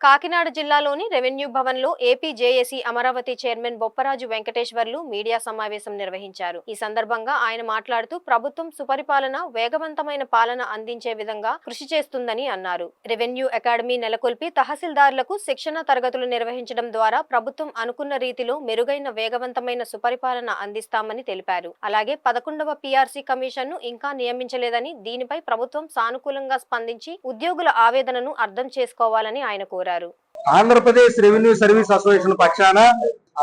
కాకినాడ జిల్లాలోని రెవెన్యూ భవన్లో AP JAC Amaravati chairman Bopparaju Venkateswarlu media సమావేశం నిర్వహించారు. ఈ సందర్భంగా ఆయన మాట్లాడుతూ ప్రభుత్వం సుపరిపాలన, వేగవంతమైన పాలన అందించే విధంగా కృషి చేస్తుందని అన్నారు. రెవెన్యూ అకాడమీ నెలకొల్పి తహసీల్దార్లకు శిక్షణ తరగతులు నిర్వహించడం ద్వారా ప్రభుత్వం అనుకున్న రీతిలో మెరుగైన, వేగవంతమైన సుపరిపాలన అందిస్తామని తెలిపారు. అలాగే 11వ పీఆర్సీ కమిషన్ను ఇంకా నియమించలేదని, దీనిపై ప్రభుత్వం సానుకూలంగా స్పందించి ఉద్యోగుల ఆవేదనను అర్థం చేసుకోవాలని ఆయన కోరారు. ఆంధ్రప్రదేశ్ రెవెన్యూ సర్వీస్ అసోసియేషన్ పక్షాన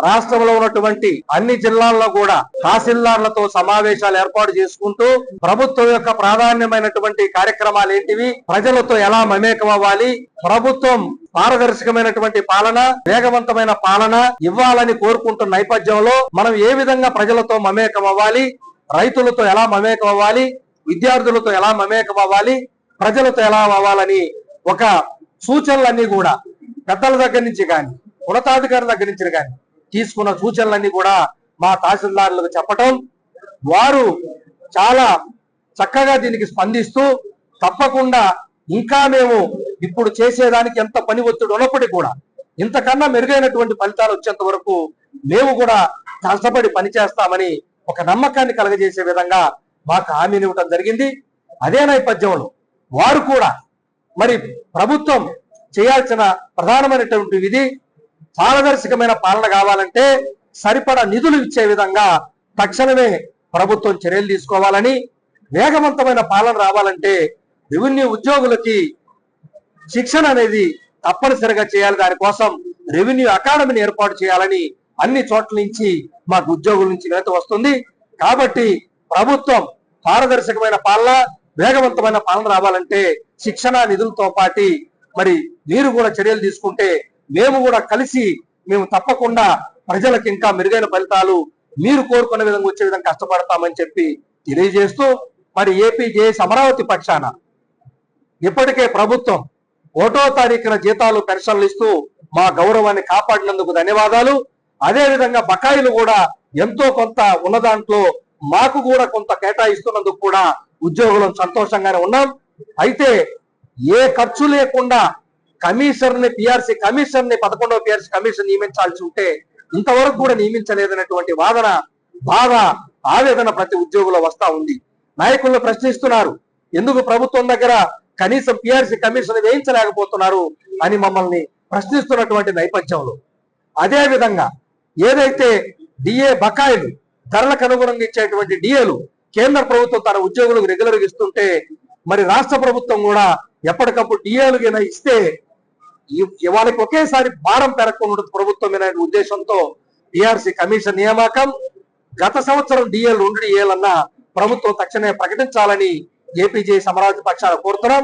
రాష్ట్రంలో ఉన్నటువంటి అన్ని జిల్లాల్లో కూడా తహసీల్దార్లతో సమావేశాలు ఏర్పాటు చేసుకుంటూ ప్రభుత్వం యొక్క ప్రాధాన్యమైనటువంటి కార్యక్రమాలు ఏంటివి, ప్రజలతో ఎలా మమేకం అవ్వాలి, ప్రభుత్వం పారదర్శకమైనటువంటి పాలన, వేగవంతమైన పాలన ఇవ్వాలని కోరుకుంటున్న నేపథ్యంలో మనం ఏ విధంగా ప్రజలతో మమేకం అవ్వాలి, రైతులతో ఎలా మమేకం అవ్వాలి, విద్యార్థులతో ఎలా మమేకం అవ్వాలి, ప్రజలతో ఎలా అవ్వాలని ఒక సూచనలన్నీ కూడా పెద్దల దగ్గర నుంచి కానీ, ఉన్నతాధికారుల దగ్గర నుంచి కానీ తీసుకున్న సూచనలన్నీ కూడా మా తహసీల్దారులకు చెప్పటం, వారు చాలా చక్కగా దీనికి స్పందిస్తూ తప్పకుండా ఇంకా మేము ఇప్పుడు చేసేదానికి ఎంత పని ఒత్తిడి ఉన్నప్పటికీ కూడా ఇంతకన్నా మెరుగైనటువంటి ఫలితాలు వచ్చేంత వరకు మేము కూడా కష్టపడి పనిచేస్తామని ఒక నమ్మకాన్ని కలగజేసే విధంగా మాకు హామీని ఇవ్వటం జరిగింది. అదే నేపథ్యంలో వారు కూడా మరి ప్రభుత్వం చేయాల్సిన ప్రధానమైనటువంటి విధి పారదర్శకమైన పాలన కావాలంటే సరిపడా నిధులు ఇచ్చే విధంగా తక్షణమే ప్రభుత్వం చర్యలు తీసుకోవాలని, వేగవంతమైన పాలన రావాలంటే రెవెన్యూ ఉద్యోగులకి శిక్షణ అనేది తప్పనిసరిగా చేయాలి. దానికోసం రెవెన్యూ అకాడమీని ఏర్పాటు చేయాలని అన్ని చోట్ల నుంచి మాకు ఉద్యోగుల నుంచి వినతి వస్తుంది. కాబట్టి ప్రభుత్వం పారదర్శకమైన పాలన, వేగవంతమైన పాలన రావాలంటే శిక్షణ నిధులతో పాటు మరి మీరు కూడా చర్యలు తీసుకుంటే మేము కూడా కలిసి మేము తప్పకుండా ప్రజలకు ఇంకా మెరుగైన ఫలితాలు మీరు కోరుకునే విధంగా వచ్చే విధంగా కష్టపడతామని చెప్పి తెలియజేస్తూ, మరి ఏపీ జేఏసీ అమరావతి పక్షాన ఇప్పటికే ప్రభుత్వం 1వ తారీఖున జీతాలు, పెన్షన్లు ఇస్తూ మా గౌరవాన్ని కాపాడినందుకు ధన్యవాదాలు. అదే విధంగా బకాయిలు కూడా ఎంతో కొంత ఉన్న దాంట్లో మాకు కూడా కొంత కేటాయిస్తున్నందుకు కూడా ఉద్యోగులను సంతోషంగానే ఉన్నాం. అయితే ఏ ఖర్చు లేకుండా కమిషనర్ని, పిఆర్సీ కమిషనర్ని 11వ పిఆర్సీ కమిషన్ నియమించాల్సి ఉంటే ఇంతవరకు కూడా నియమించలేదనేటువంటి వాదన, బాధ, ఆవేదన ప్రతి ఉద్యోగులు వస్తా ఉంది. నాయకులను ప్రశ్నిస్తున్నారు, ఎందుకు ప్రభుత్వం దగ్గర కనీసం పిఆర్సీ కమిషన్ వేయించలేకపోతున్నారు అని మమ్మల్ని ప్రశ్నిస్తున్నటువంటి నేపథ్యంలో, అదే విధంగా ఏదైతే డిఏ బకాయిలు, ధరలకు అనుగుణంగా ఇచ్చేటువంటి డిఏలు కేంద్ర ప్రభుత్వం తన ఉద్యోగులకు రెగ్యులర్గా ఇస్తుంటే మరి రాష్ట్ర ప్రభుత్వం కూడా ఎప్పటికప్పుడు డిఏలు ఇస్తే వాళ్ళకి ఒకేసారి భారం పెరగకుండా ప్రభుత్వం అనే ఉద్దేశంతో పిఆర్సీ కమిషన్ నియామకం, గత సంవత్సరం డిఏలు 2 డిఏలన్నా ప్రభుత్వం తక్షణమే ప్రకటించాలని ఏపీ జేఏసీ అమరావతి పక్షాన కోరుతున్నాం.